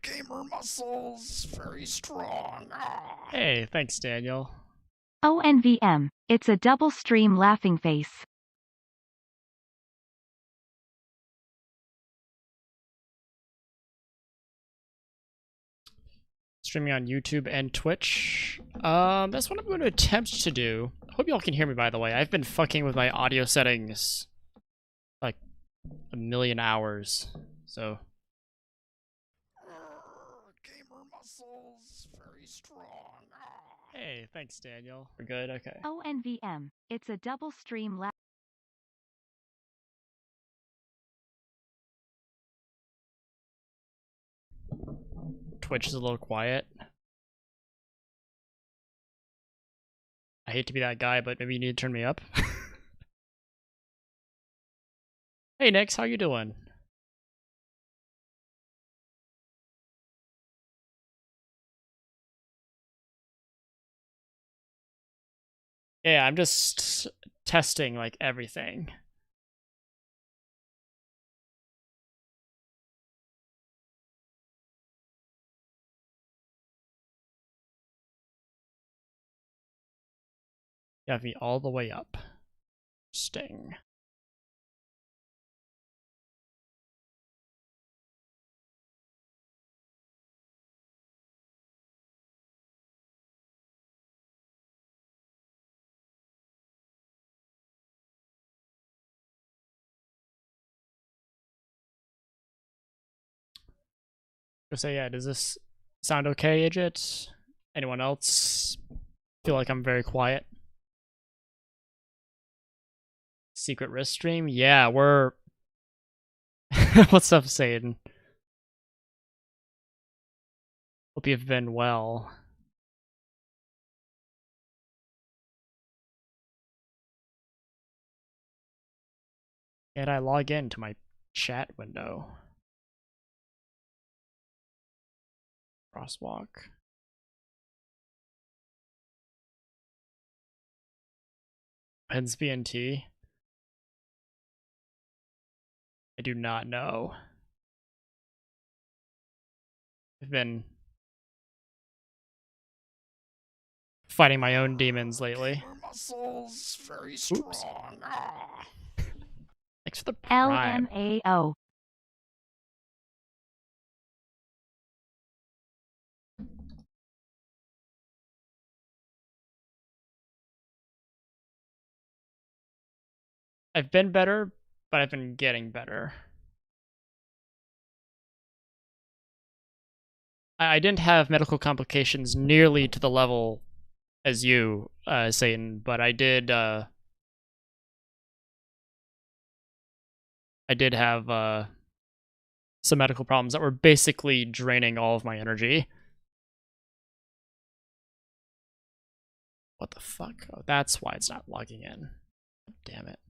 Gamer muscles, very strong. Hey, thanks, Daniel. ONVM, it's a double stream laughing face. Streaming on YouTube and Twitch. That's what I'm going to attempt to do. Hope y'all can hear me, by the way. I've been fucking with my audio settings like a million hours, so. Gamer muscles, very strong. Hey, thanks, Daniel. We're good? Okay. ONVM, it's a double stream Twitch is a little quiet. I hate to be that guy, but maybe you need to turn me up. Hey, Nix, how you doing? Yeah, I'm just testing, like, everything. You have me all the way up. Sting. So yeah, does this sound okay, Idjit? Anyone else feel like I'm very quiet? Secret wrist stream? Yeah, we're... What's up, Satan? Hope you've been well. And I log in to my chat window. Crosswalk. Pens BNT. I do not know. I've been fighting my own demons lately. Gamer muscles, very strong. Oops. Thanks for the prime. LMAO. I've been better, but I've been getting better. I didn't have medical complications nearly to the level as you, Satan, but I did have some medical problems that were basically draining all of my energy. What the fuck? Oh, that's why it's not logging in. Damn it.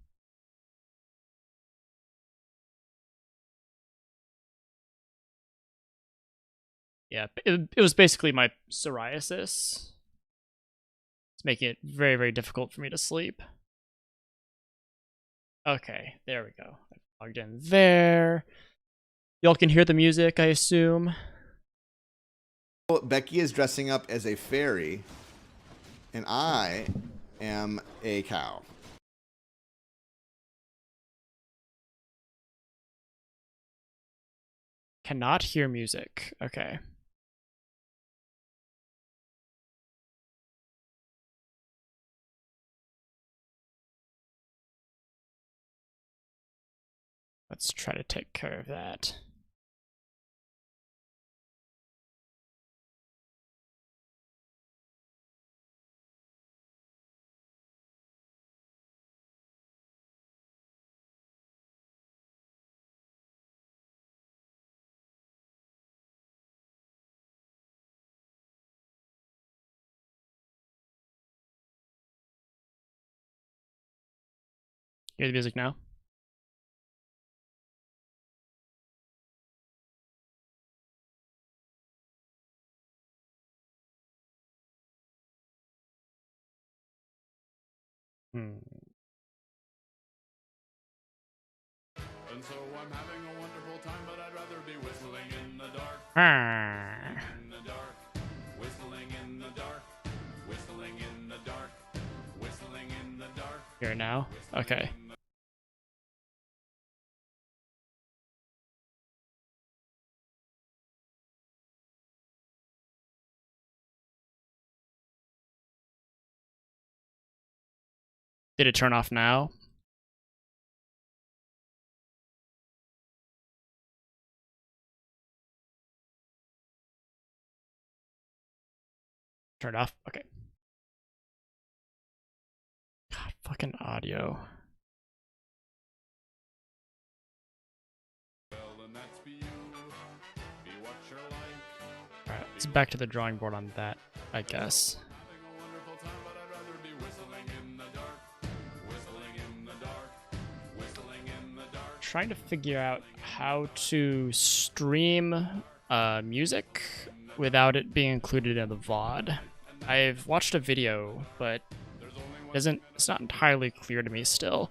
Yeah, it was basically my psoriasis. It's making it very, very difficult for me to sleep. Okay, there we go. I logged in there. Y'all can hear the music, I assume. Becky is dressing up as a fairy, and I am a cow. Cannot hear music. Okay. Let's try to take care of that. Hear the music now? Hmm. And so I'm having a wonderful time, but I'd rather be whistling in the dark. Ah. In the dark. Whistling in the dark. Whistling in the dark. Whistling in the dark. Here now? Okay. Did it turn off now? Turned off? Okay. God, fucking audio. Well, and that's be you. Be what you're like. Alright, let's back to the drawing board on that, I guess. Having a wonderful time, but I'd rather be whistling in the dark. Whistling in the dark. Whistling in the dark. Trying to figure out how to stream music without it being included in the VOD. I've watched a video, but it's not entirely clear to me still,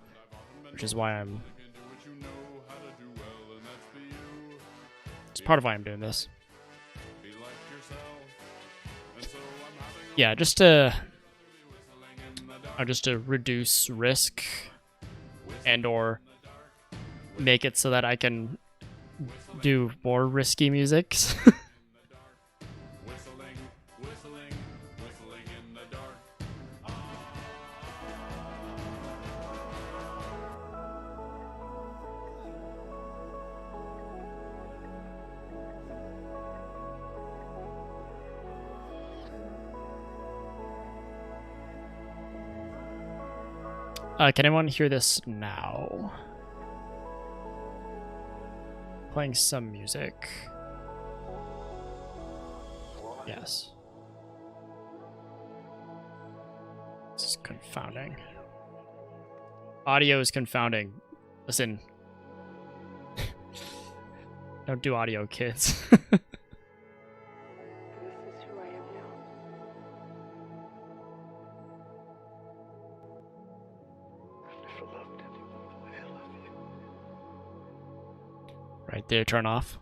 which is why it's part of why I'm doing this. Yeah, just to reduce risk and or make it so that I can do more risky music. Whistling, whistling, whistling in the dark. Can anyone hear this now? Playing some music. Yes. This is confounding. Audio is confounding. Listen. Don't do audio, kids. Right there, turn off.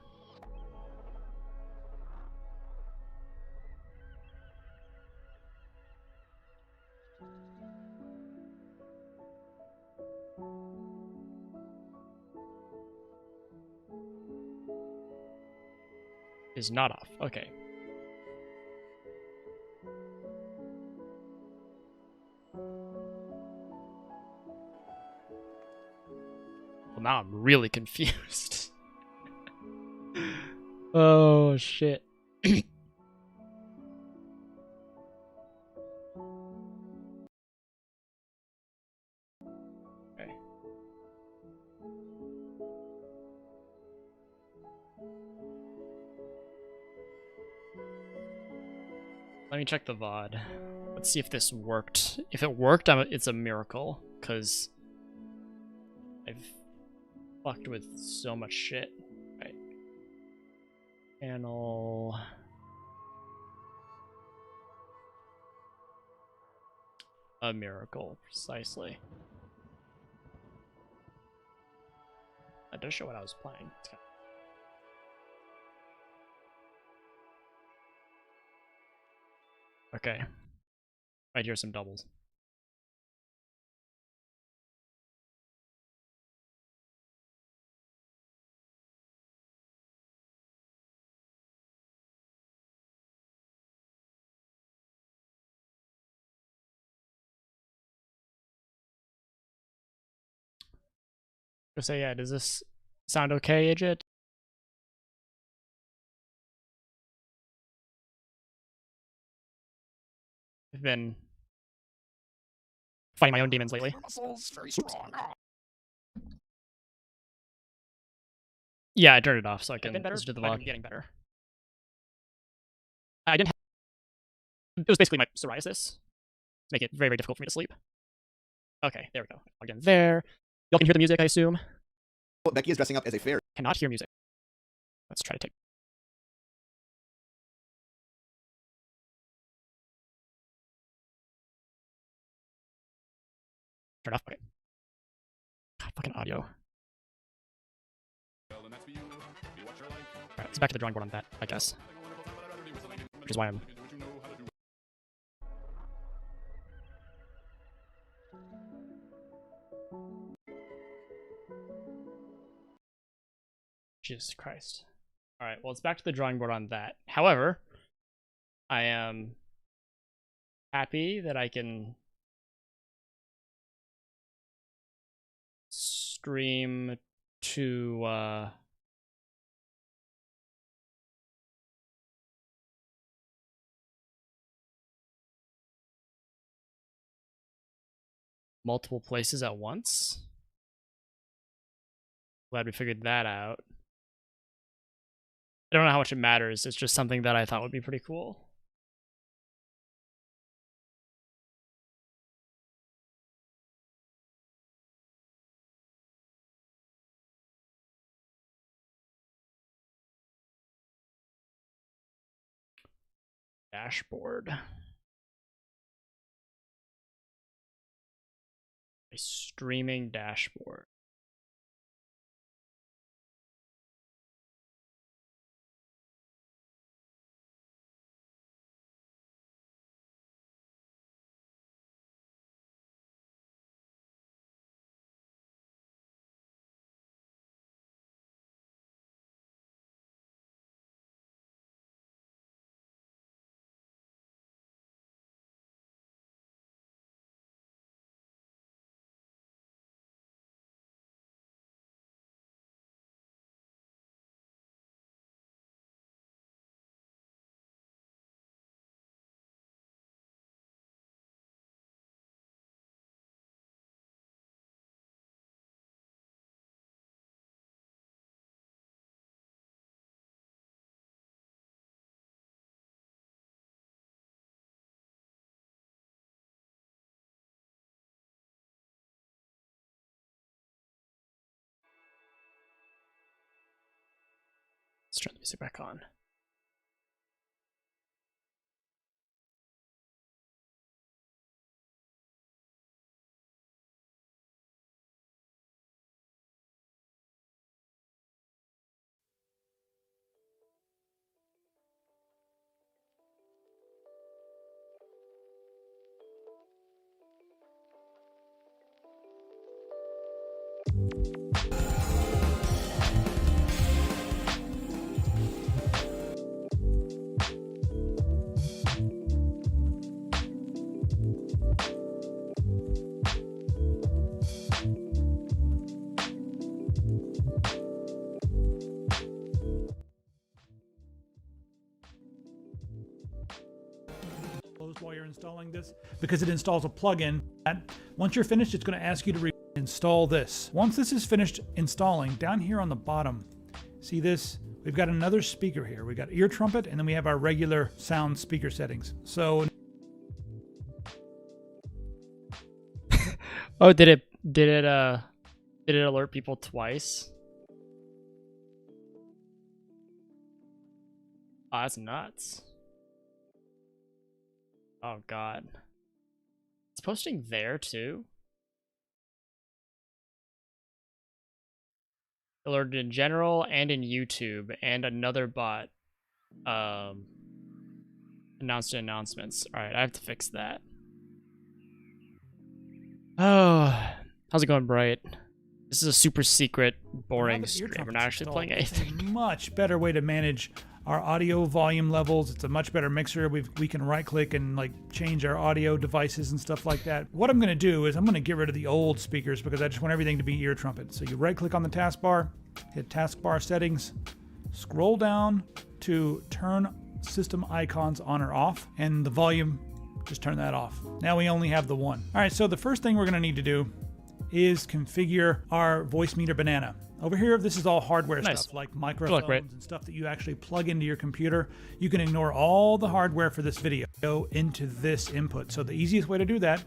Is not off. Okay. Well, now I'm really confused. Oh, shit. Okay. Let me check the VOD. Let's see if this worked. If it worked, it's a miracle, because I've fucked with so much shit. Right. Channel. A miracle, precisely. That does show what I was playing. It's kind of... Okay. Right, here's some doubles. So yeah, does this sound okay, AJ? I've been fighting my own demons lately. Muscles very strong. Yeah, I turned it off so I can Been better, listen to the but I've VOD. been getting better. I didn't have... It was basically my psoriasis. Make it very, very difficult for me to sleep. Okay, there we go. Logged in there. Y'all can hear the music, I assume. Well, Becky is dressing up as a fairy. Cannot hear music. Let's try to take... Turn off. Okay. God, fucking audio. Alright, let's back to the drawing board on that, I guess. Which is why I'm... Jesus Christ. Alright, well, it's back to the drawing board on that. However, I am happy that I can stream to multiple places at once. Glad we figured that out. I don't know how much it matters. It's just something that I thought would be pretty cool. Dashboard. A streaming dashboard. Let's turn the music back on. While you're installing this, because it installs a plugin. Once you're finished, it's going to ask you to install this. Once this is finished installing, down here on the bottom, see this? We've got another speaker here. We got ear trumpet, and then we have our regular sound speaker settings. So, oh, did it alert people twice? Oh, that's nuts. Oh god. It's posting there too? Alerted in general and in YouTube, and another bot announced in announcements. Alright, I have to fix that. Oh, how's it going, Bright? This is a super secret, boring stream. We're not actually playing anything. It's a much better way to manage our audio volume levels. It's a much better mixer. We can right click and like change our audio devices and stuff like that. What I'm going to do is I'm going to get rid of the old speakers because I just want everything to be ear trumpet. So you right click on the taskbar, hit taskbar settings, scroll down to turn system icons on or off, and the volume, just turn that off. Now we only have the one. All right, so the first thing we're going to need to do is configure our Voicemeeter Banana. Over here, this is all hardware stuff like microphones and stuff that you actually plug into your computer. You can ignore all the hardware for this video. Go into this input. So the easiest way to do that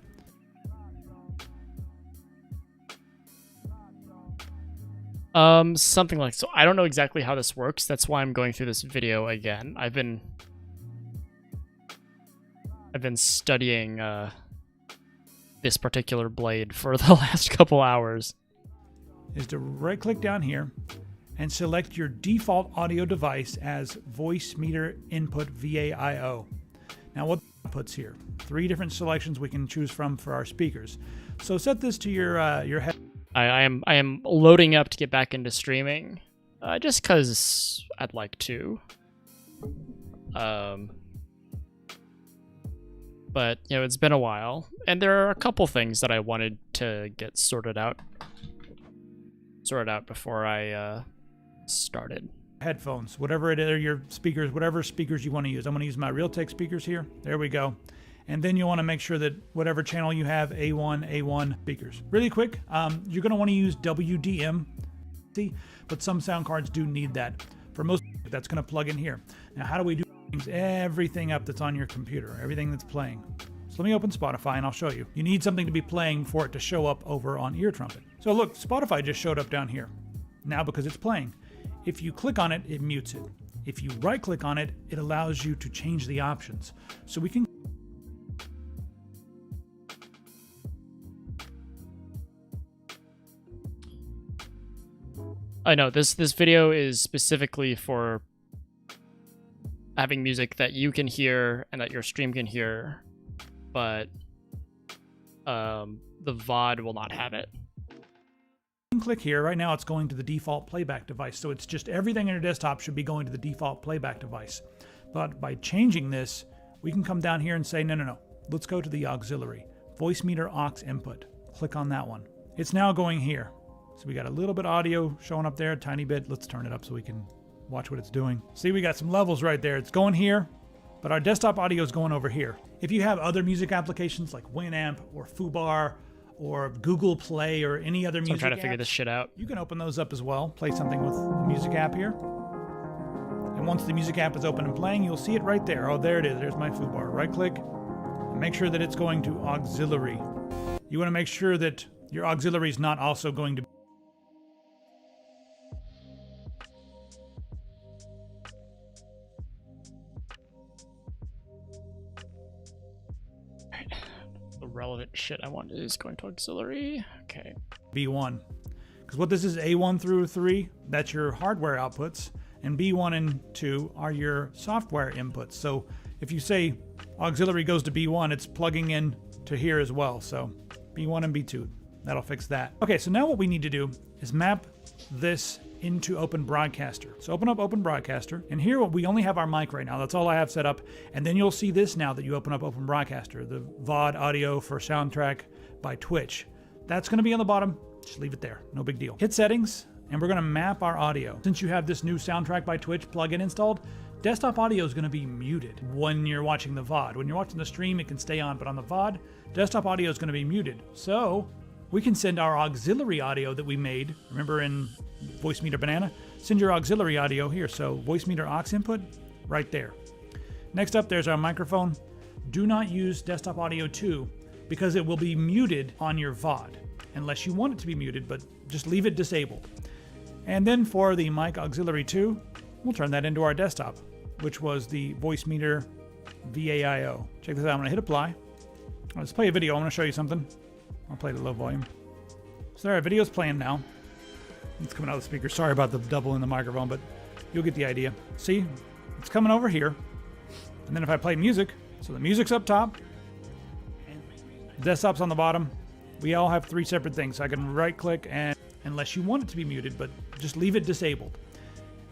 something like so. I don't know exactly how this works. That's why I'm going through this video again. I've been studying this particular blade for the last couple hours. Is to right click down here and select your default audio device as voice meter input VAIO. Now what puts here? 3 different selections we can choose from for our speakers. So set this to your head. I am loading up to get back into streaming, just cause I'd like to. But you know, it's been a while, and there are a couple things that I wanted to get sorted out before I started. Headphones, whatever it is, your speakers, whatever speakers you want to use. I'm going to use my Realtek speakers here. There we go. And then you'll want to make sure that whatever channel you have, A1 speakers. Really quick, you're going to want to use WDM, but some sound cards do need that. For most, that's going to plug in here. Now, how do we do everything up that's on your computer, everything that's playing? So let me open Spotify and I'll show you. You need something to be playing for it to show up over on Ear Trumpet. So look, Spotify just showed up down here. Now because it's playing. If you click on it, it mutes it. If you right click on it, it allows you to change the options. So we can I know this video is specifically for having music that you can hear and that your stream can hear, but the VOD will not have it. click here. Right now it's going to the default playback device, so it's just everything on your desktop should be going to the default playback device. But by changing this, we can come down here and say, no, let's go to the auxiliary. Voice meter aux input. Click on that one. It's now going here. So we got a little bit of audio showing up there, a tiny bit. Let's turn it up so we can watch what it's doing. See, we got some levels right there. It's going here, but our desktop audio is going over here. If you have other music applications like Winamp or Fubar or Google Play or any other music I'm trying to figure apps, this shit out. you can open those up as well. Play something with the music app here. And once the music app is open and playing, you'll see it right there. Oh, there it is. There's my Fubar. Right click and make sure that it's going to auxiliary. You want to make sure that your auxiliary is not also going to The relevant shit I want is going to auxiliary. Okay. B1. Because what this is, A1 through 3, that's your hardware outputs, and B1 and 2 are your software inputs. So if you say auxiliary goes to B1, it's plugging in to here as well. So B1 and B2, that'll fix that. Okay, so now what we need to do is map this into Open Broadcaster. So open up Open Broadcaster, and here we only have our mic right now. That's all I have set up. And then you'll see this now that you open up Open Broadcaster, the VOD audio for Soundtrack by Twitch. That's going to be on the bottom. Just leave it there. No big deal. Hit Settings, and we're going to map our audio. Since you have this new Soundtrack by Twitch plugin installed, desktop audio is going to be muted when you're watching the VOD. When you're watching the stream, it can stay on, but on the VOD, desktop audio is going to be muted. So we can send our auxiliary audio that we made, remember in Voice Meter Banana, send your auxiliary audio here. So Voice Meter aux input right there. Next up, there's our microphone. Do not use desktop audio 2 because it will be muted on your VOD unless you want it to be muted, but just leave it disabled. And then for the mic auxiliary 2, we'll turn that into our desktop, which was the Voice Meter VAIO. Check this out. I'm going to hit apply. Let's play a video. I want to show you something. I'll play it at low volume. So there, our video's playing now. It's coming out of the speaker. Sorry about the double in the microphone, but you'll get the idea. See, it's coming over here. And then if I play music, so the music's up top, the desktop's on the bottom. We all have 3 separate things. So I can right click and, unless you want it to be muted, but just leave it disabled.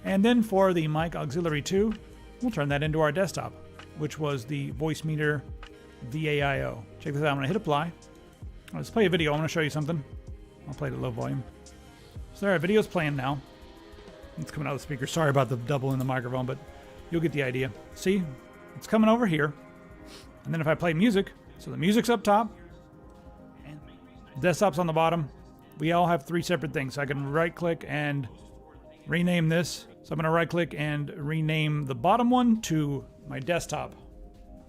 And then for the mic auxiliary 2, we'll turn that into our desktop, which was the Voice Meter VAIO. Check this out. I'm going to hit apply. Let's play a video. I want to show you something. I'll play it at low volume. So there, our video's playing now. It's coming out of the speaker. Sorry about the double in the microphone, but you'll get the idea. See, it's coming over here. And then if I play music, so the music's up top, the desktop's on the bottom. We all have 3 separate things. So I can right click and rename this. So I'm going to right click and rename the bottom one to my desktop.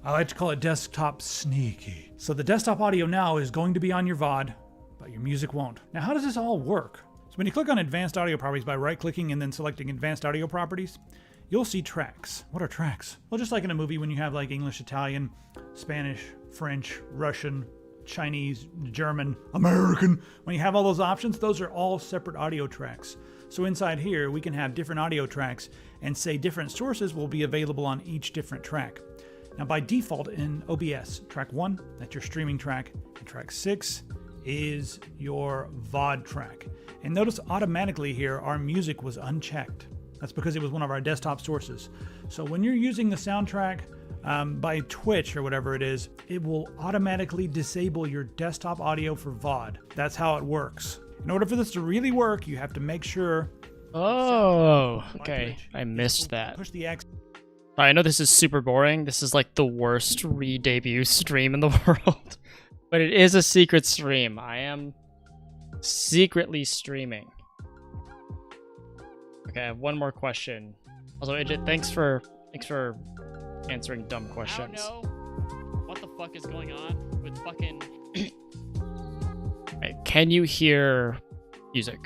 I like to call it desktop sneaky. So the desktop audio now is going to be on your VOD, but your music won't. Now, how does this all work? So when you click on Advanced Audio Properties by right-clicking and then selecting Advanced Audio Properties, you'll see tracks. What are tracks? Well, just like in a movie when you have like English, Italian, Spanish, French, Russian, Chinese, German, American. When you have all those options, those are all separate audio tracks. So inside here, we can have different audio tracks and say different sources will be available on each different track. Now by default in OBS, track 1, that's your streaming track, and track 6 is your VOD track. And notice automatically here, our music was unchecked. That's because it was one of our desktop sources. So when you're using the soundtrack by Twitch or whatever it is, it will automatically disable your desktop audio for VOD. That's how it works. In order for this to really work, you have to make sure. Oh, okay. I missed that. Push the X. I know this is super boring. This is like the worst re-debut stream in the world. But it is a secret stream. I am secretly streaming. Okay, I have one more question. Also, Idjit, thanks for answering dumb questions. I don't know what the fuck is going on with fucking... Right, can you hear music?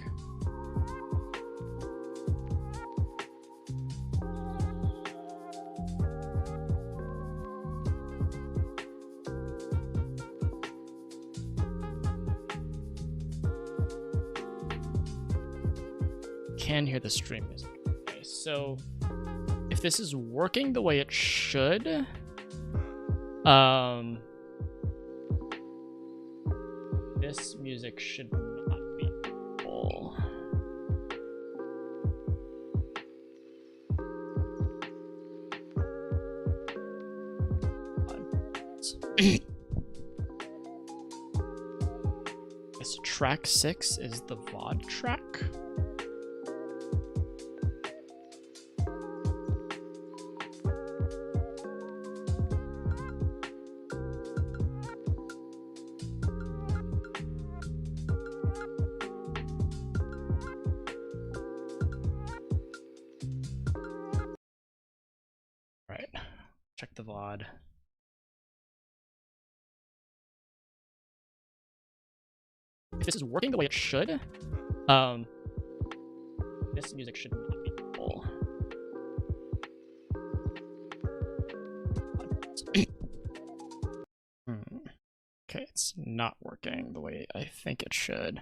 Can hear the stream music. Okay, so if this is working the way it should, this music should not be full. This track 6 is the VOD track. Check the VOD. If this is working the way it should, this music should not be full. Okay, it's not working the way I think it should.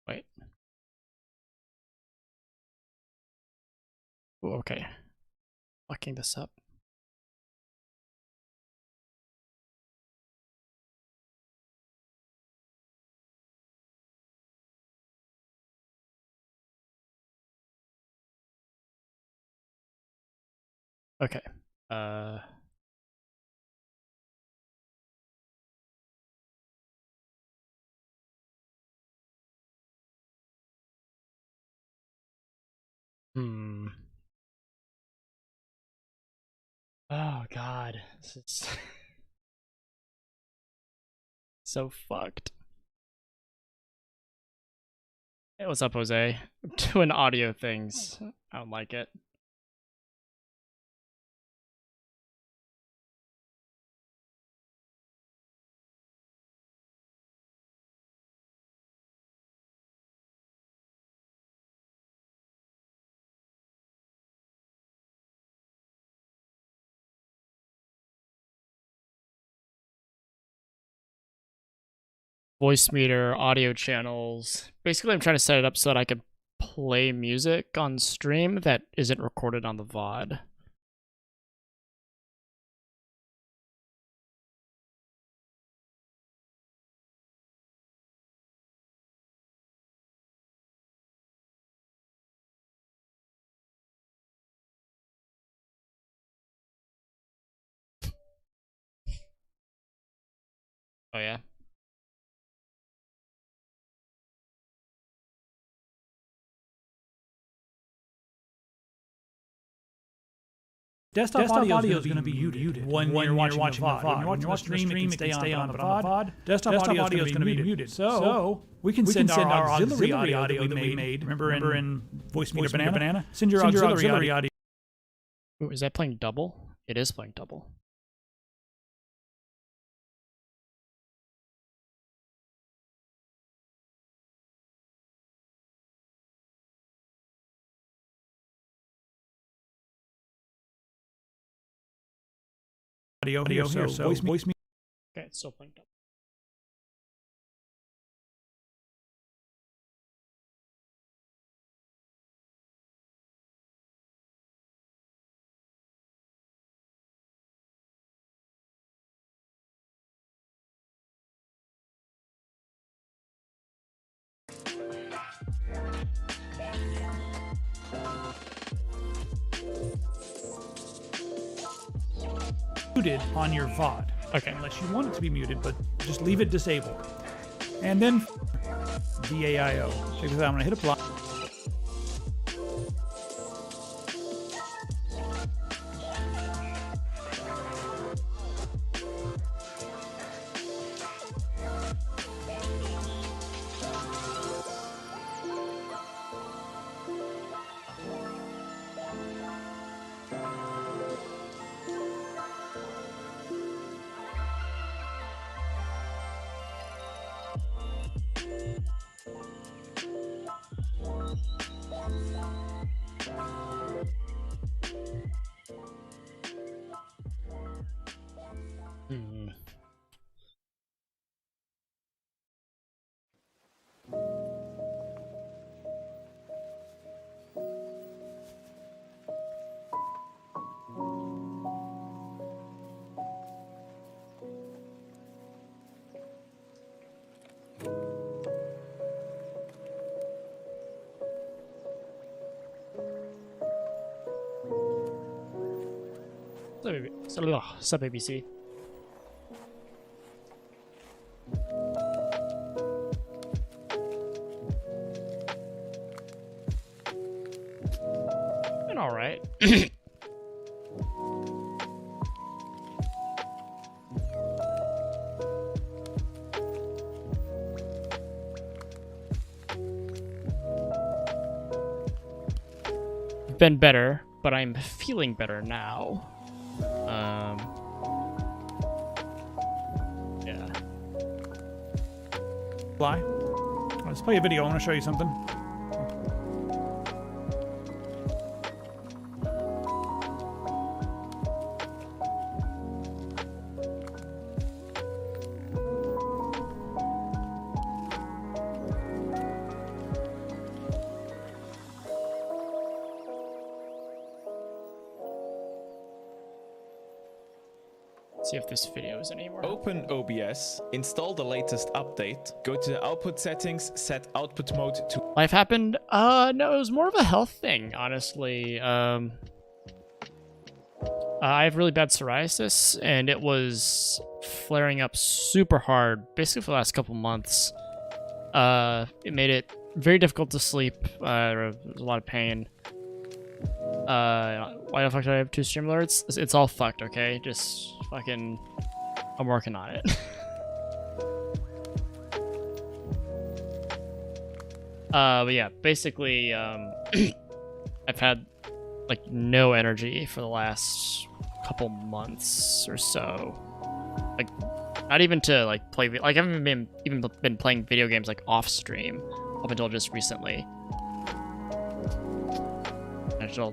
Wait. Ooh, okay. Fucking this up. Okay. Oh god, this is so fucked. Hey, what's up, Jose? I'm doing audio things. I don't like it. Voicemeeter, audio channels. Basically, I'm trying to set it up so that I can play music on stream that isn't recorded on the VOD. Oh yeah. Desktop audio is going to be muted when you're watching the VOD. When you're watching the stream, it can stay on, but on the VOD, desktop audio is going to be muted. So we can send our auxiliary audio that we made. Remember in Voicemeeter Banana? Send your auxiliary audio. Ooh, is that playing double? It is playing double. audio here, so voice me. Okay, it's still playing. Muted on your VOD. Okay. Unless you want it to be muted, but just leave it disabled. And then VAIO. Check this out. I'm gonna hit apply. Sub ABC. Been all right. Been better, but I'm feeling better now. Yeah. Fly. Let's play a video. I want to show you something. See if this video is anymore. Open OBS, install the latest update, go to the output settings, set output mode to... Life happened? No, it was more of a health thing, honestly. I have really bad psoriasis, and it was flaring up super hard, basically for the last couple months. It made it very difficult to sleep. There was a lot of pain. Why the fuck do I have 2 stream alerts? It's all fucked, okay? Just fucking... I'm working on it. But yeah, basically, I've had, like, no energy for the last couple months or so. Like, not even to, like, play... Like, I haven't even been playing video games, like, off-stream up until just recently. No.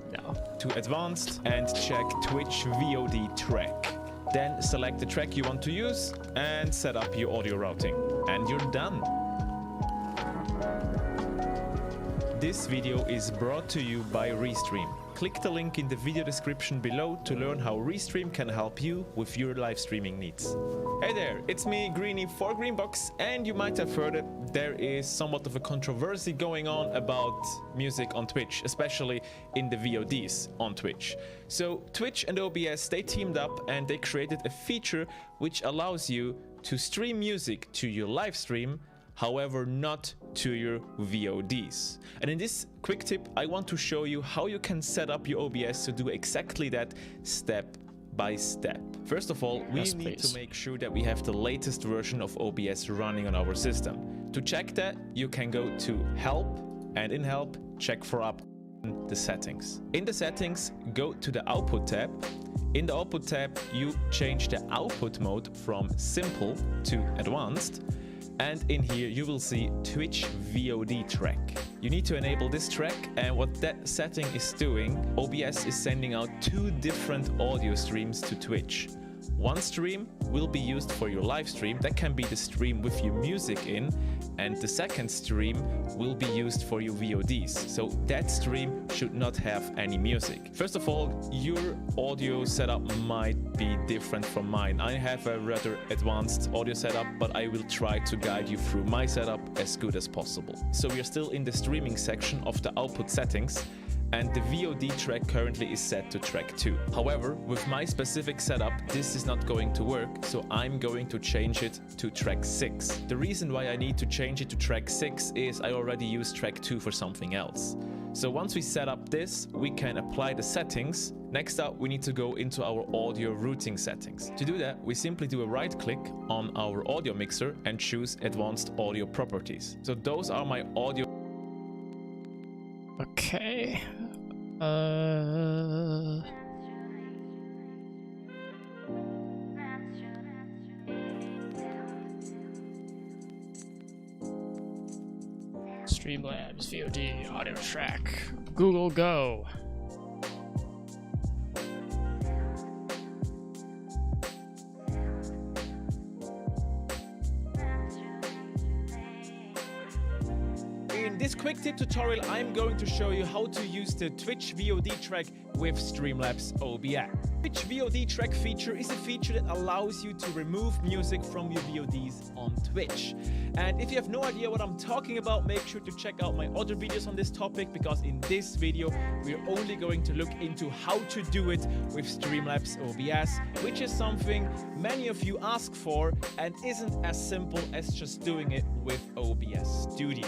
To advanced and check Twitch VOD track. Then select the track you want to use and set up your audio routing. And you're done. This video is brought to you by Restream. Click the link in the video description below to learn how Restream can help you with your live streaming needs. Hey there, it's me, Greeny for Greenbox, and you might have heard it, there is somewhat of a controversy going on about music on Twitch, especially in the VODs on Twitch. So Twitch and OBS, they teamed up and they created a feature which allows you to stream music to your live stream, however not to your VODs. And in this quick tip, I want to show you how you can set up your OBS to do exactly that step by step. First of all, we need to make sure that we have the latest version of OBS running on our system. To check that, you can go to Help, and in Help, check for up the settings. In the settings, go to the Output tab. In the Output tab, you change the output mode from Simple to Advanced. And in here you will see Twitch VOD track. You need to enable this track, and what that setting is doing, OBS is sending out 2 different audio streams to Twitch. One stream will be used for your live stream. That can be the stream with your music in, and the second stream will be used for your VODs. So that stream should not have any music. First of all, your audio setup might be different from mine. I have a rather advanced audio setup, but I will try to guide you through my setup as good as possible. So we are still in the streaming section of the output settings, and the VOD track currently is set to track 2. However, with my specific setup, this is not going to work, so I'm going to change it to track 6. The reason why I need to change it to track 6 is I already used track 2 for something else. So once we set up this, we can apply the settings. Next up, we need to go into our audio routing settings. To do that, we simply do a right click on our audio mixer and choose Advanced Audio Properties. So those are my audio. Okay. Streamlabs, VOD, audio track, Google Go. In this quick tip tutorial, I'm going to show you how to use the Twitch VOD track with Streamlabs OBS. Twitch VOD track feature is a feature that allows you to remove music from your VODs on Twitch. And if you have no idea what I'm talking about, make sure to check out my other videos on this topic, because in this video, we're only going to look into how to do it with Streamlabs OBS, which is something many of you ask for and isn't as simple as just doing it with OBS Studio.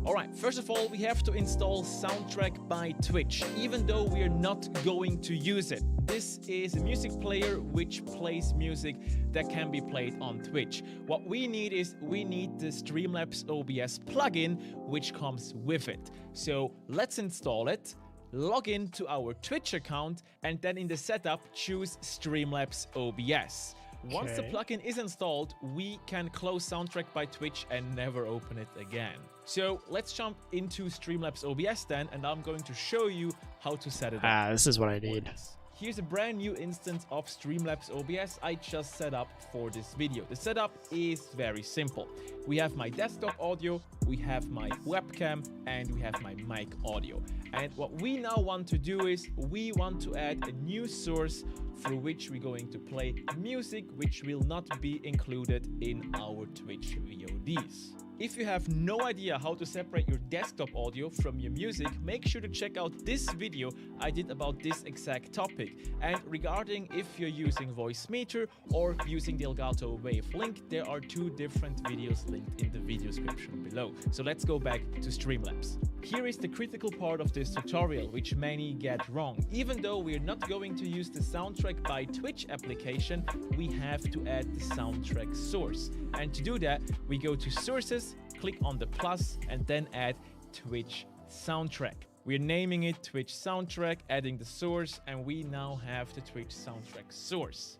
Alright, first of all, we have to install Soundtrack by Twitch, even though we are not going to use it. This is a music player which plays music that can be played on Twitch. What we need is we need the Streamlabs OBS plugin which comes with it. So let's install it, log in to our Twitch account, and then in the setup choose Streamlabs OBS. Once the plugin is installed, we can close Soundtrack by Twitch and never open it again. So let's jump into Streamlabs OBS then, and I'm going to show you how to set it up. This is what I need. Here's a brand new instance of Streamlabs OBS I just set up for this video. The setup is very simple. We have my desktop audio, we have my webcam, and we have my mic audio. And what we now want to do is we want to add a new source through which we're going to play music which will not be included in our Twitch VODs. If you have no idea how to separate your desktop audio from your music, make sure to check out this video I did about this exact topic. And regarding if you're using Voicemeeter or using the Elgato Wave link, there are 2 different videos linked in the video description below. So let's go back to Streamlabs. Here is the critical part of this tutorial, which many get wrong. Even though we're not going to use the Soundtrack by Twitch application, we have to add the soundtrack source. And to do that, we go to Sources, click on the plus, and then add Twitch Soundtrack. We're naming it Twitch Soundtrack, adding the source, and we now have the Twitch Soundtrack source.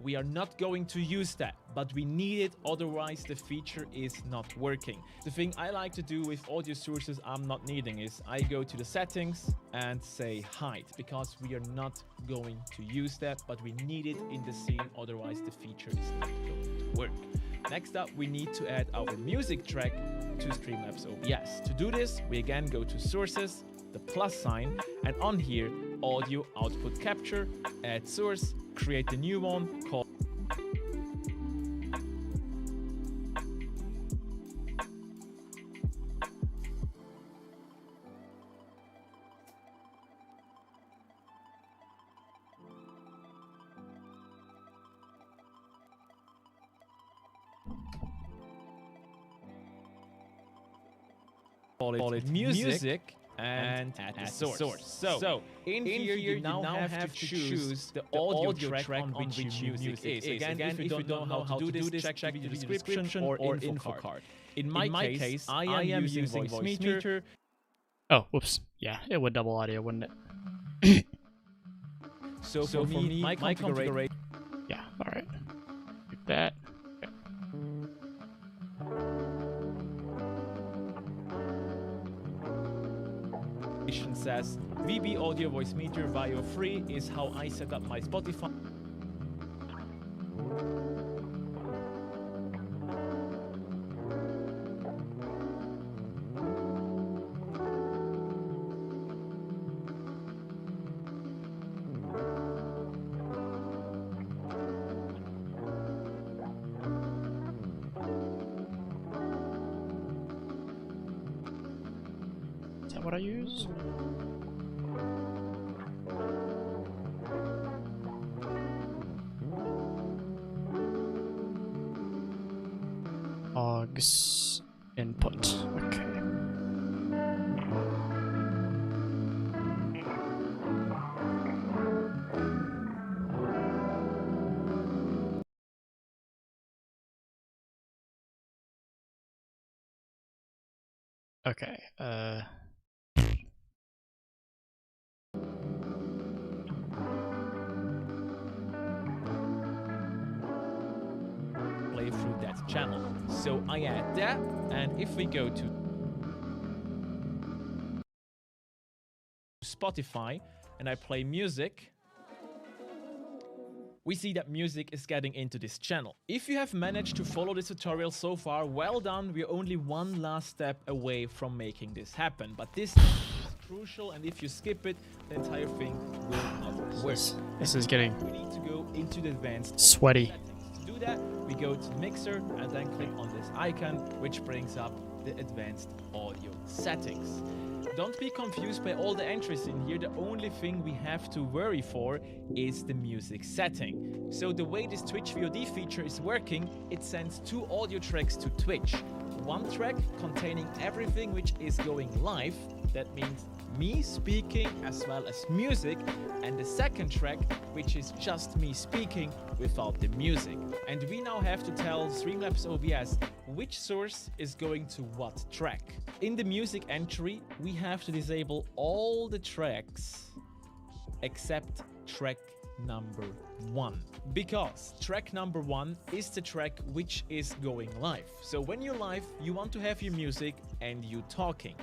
We are not going to use that, but we need it, otherwise the feature is not working. The thing I like to do with audio sources I'm not needing is I go to the settings and say hide, because we are not going to use that, but we need it in the scene, otherwise the feature is not going to work. Next up, we need to add our music track to Streamlabs OBS. To do this, we again go to Sources, the plus sign, and on here, Audio Output Capture, add source, create a new one called music and add the source. So in here you now have to choose the audio track on which your music is. Again, if you don't know how to do this, check the description or info card. In my case, I am using Voicemeeter. Oh, whoops. Yeah, it would double audio, wouldn't it? So for me, my configuration. Yeah, alright. Like that. Says VB Audio Voicemeeter Vio Free is how I set up my Spotify. that what I use? Logs input. Okay. Okay, play through that channel. So I add that, and if we go to Spotify and I play music, we see that music is getting into this channel. If you have managed to follow this tutorial so far, well done. We're only one last step away from making this happen. But this is crucial, and if you skip it, the entire thing will not work. this is getting We need to go into the advanced sweaty. settings. To do that, we go to Mixer and then click on this icon, which brings up the advanced audio settings. Don't be confused by all the entries in here. The only thing we have to worry for is the music setting. So the way this Twitch VOD feature is working, it sends 2 audio tracks to Twitch. One track containing everything which is going live, that means me speaking as well as music, and the second track which is just me speaking without the music. And we now have to tell Streamlabs OBS which source is going to what track. In the music entry, we have to disable all the tracks except track number 1, because track number 1 is the track which is going live. So when you're live, you want to have your music and you talking.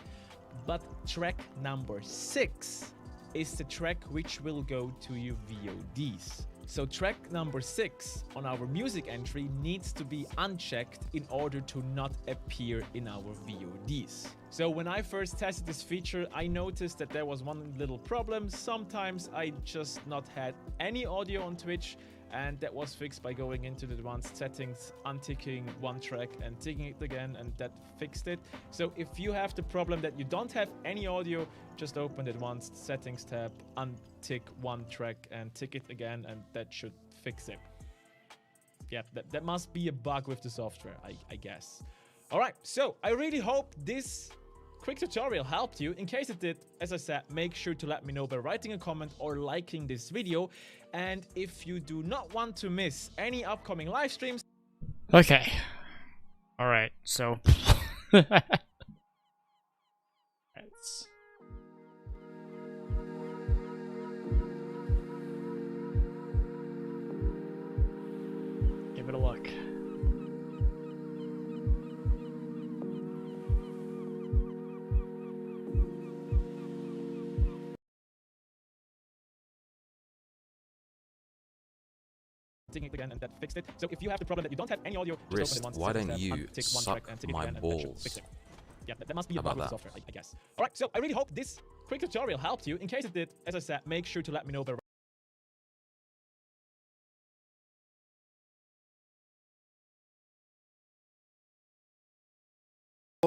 But track number 6 is the track which will go to your VODs. So track number 6 on our music entry needs to be unchecked in order to not appear in our VODs. So when I first tested this feature, I noticed that there was one little problem. Sometimes I just not had any audio on Twitch, and that was fixed by going into the advanced settings, unticking one track and ticking it again, and that fixed it. So if you have the problem that you don't have any audio, just open the advanced settings tab, untick one track and tick it again, and that should fix it. Yeah, that must be a bug with the software, I guess. All right, so I really hope this quick tutorial helped you. In case it did, as I said, make sure to let me know by writing a comment or liking this video. And if you do not want to miss any upcoming live streams, Okay. Alright, so let's give it a look. ticking it again, and that fixed it. So if you have the problem that you don't have any audio, just Wrist, open the why settings don't tab, you untick one suck track and tick it my again, and that should balls? fix it. Yeah, that must be a How bug with about the that? software, I guess. All right, so I really hope this quick tutorial helped you. In case it did, as I said, make sure to let me know by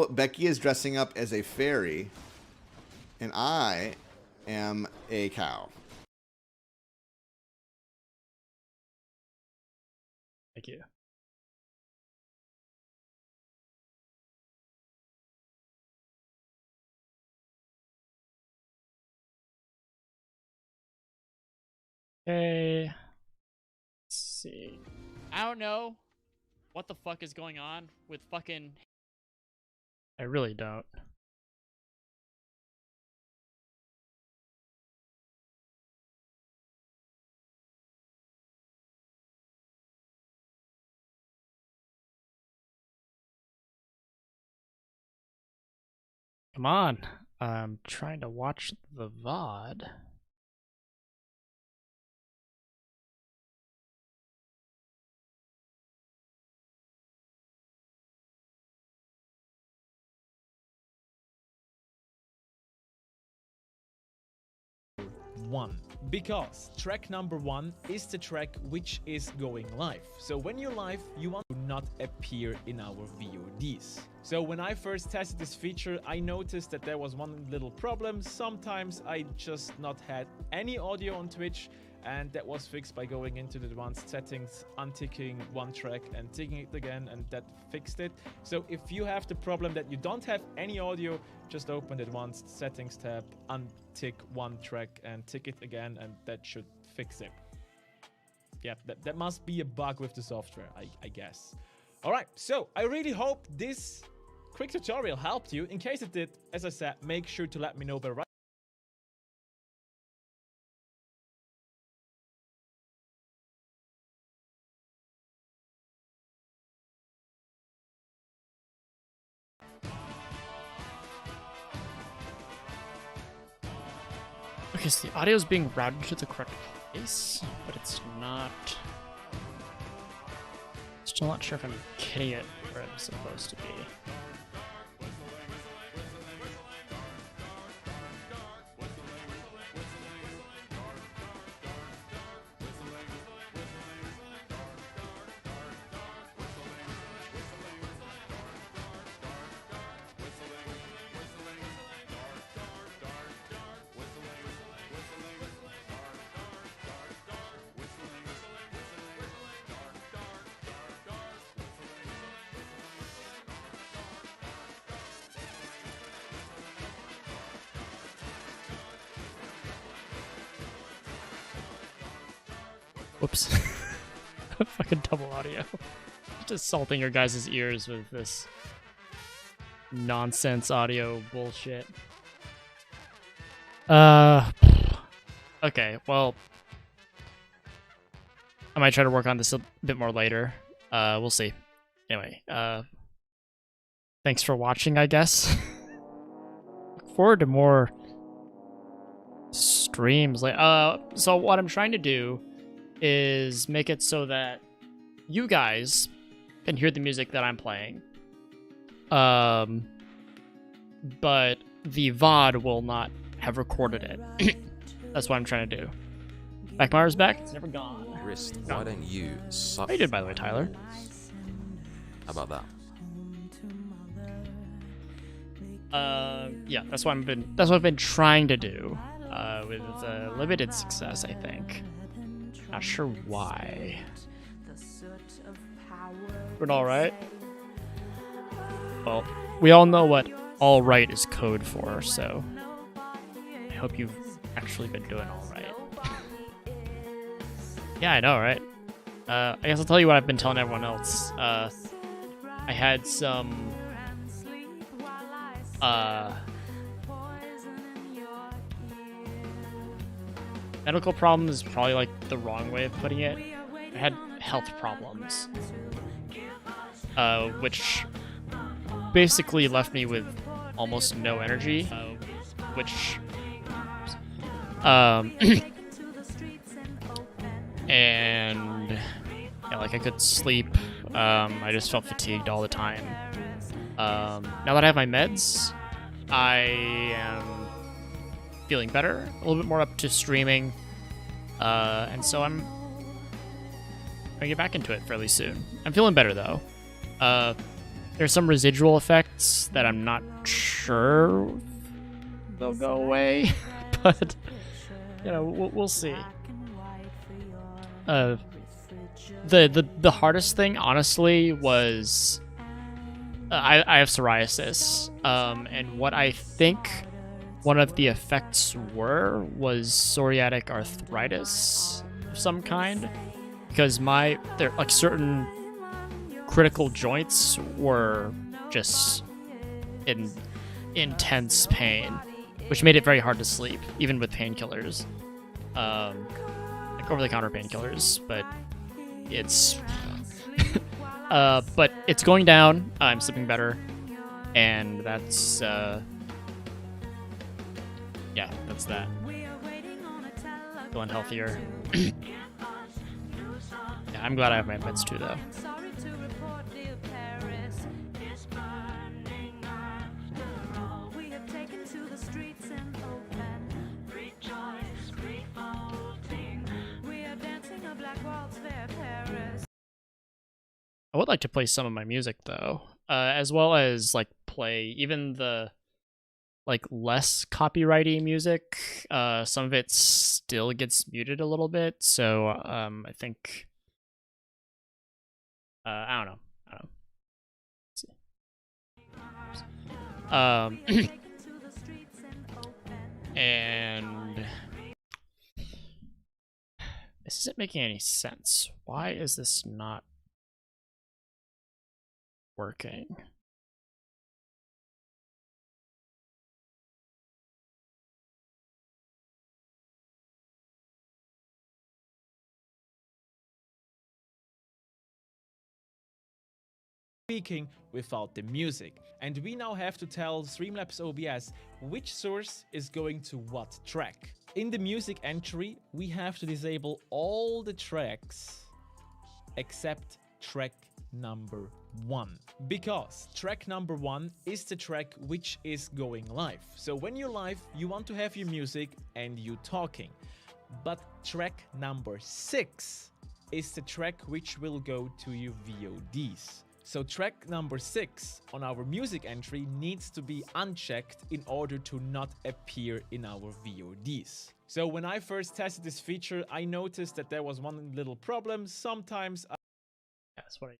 Becky is dressing up as a fairy, and I am a cow. Thank you. Okay. Let's see. I don't know what the fuck is going on with fucking I really don't. Come on. I'm trying to watch the VOD. 1. Because track number 1 is the track which is going live. So when you're live, you want to not appear in our VODs. So when I first tested this feature, I noticed that there was one little problem. Sometimes I just not had any audio on Twitch, and that was fixed by going into the advanced settings, unticking one track and ticking it again, and that fixed it. So if you have the problem that you don't have any audio, just open the advanced settings tab, untick one track and tick it again, and that should fix it. Yeah, that must be a bug with the software, I guess. All right, so I really hope this quick tutorial helped you. In case it did, as I said, make sure to let me know by writing. Okay, so the audio is being routed to the correct place, but it's not. Still not sure if I'm getting it where it's supposed to be. Whoops. Fucking double audio. Just assaulting your guys' ears with this nonsense audio bullshit. Okay, well, I might try to work on this a bit more later. We'll see. Anyway, thanks for watching, I guess. Look forward to more streams. So what I'm trying to do is make it so that you guys can hear the music that I'm playing. But the VOD will not have recorded it. That's what I'm trying to do. Backmire's back. It's never gone. Wrist, why don't you suck? How you did, by the way, Tyler? How about that? Yeah, that's what I've been trying to do. With limited success, I think. Not sure why. But alright. Well, we all know what alright is code for, so I hope you've actually been doing alright. Yeah, I know, right? I guess I'll tell you what I've been telling everyone else. I had some medical problems is probably like the wrong way of putting it. I had health problems, which basically left me with almost no energy, which and yeah, like I couldn't sleep. I just felt fatigued all the time. Now that I have my meds, I am feeling better, a little bit more up to streaming, and so I'm gonna get back into it fairly soon. I'm feeling better though. There's some residual effects that I'm not sure they'll go away, but you know, we'll see. The hardest thing, honestly, was I have psoriasis, and what I think one of the effects was psoriatic arthritis of some kind, because there like certain critical joints were just in intense pain, which made it very hard to sleep, even with painkillers, like over-the-counter painkillers. But it's but it's going down. I'm sleeping better, and that's yeah, that's that. Feeling healthier. Yeah, I'm glad I have my meds too, though. I would like to play some of my music though, as well as like play even the like less copyrighty music. Some of it still gets muted a little bit, so I think I don't know. Let's see. And this isn't making any sense. Why is this not working? Speaking without the music. And we now have to tell Streamlabs OBS which source is going to what track. In the music entry, we have to disable all the tracks except track number 1. Because track number 1 is the track which is going live. So when you're live, you want to have your music and you talking. But track number 6 is the track which will go to your VODs. So track number 6 on our music entry needs to be unchecked in order to not appear in our VODs. So when I first tested this feature, I noticed that there was one little problem. Sometimes That's what I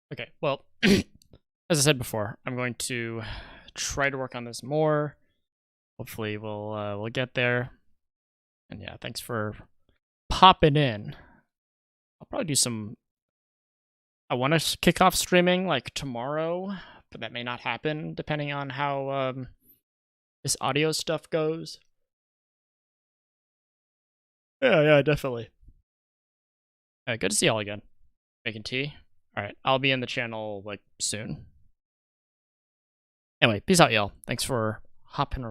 Okay, well, as I said before, I'm going to try to work on this more. Hopefully we'll get there. And yeah, thanks for popping in. I'll probably do some... I want to kick off streaming like tomorrow, but that may not happen depending on how this audio stuff goes. Yeah, definitely. Good to see y'all again. Making tea. Alright, I'll be in the channel, like, soon. Anyway, peace out, y'all. Thanks for hopping around.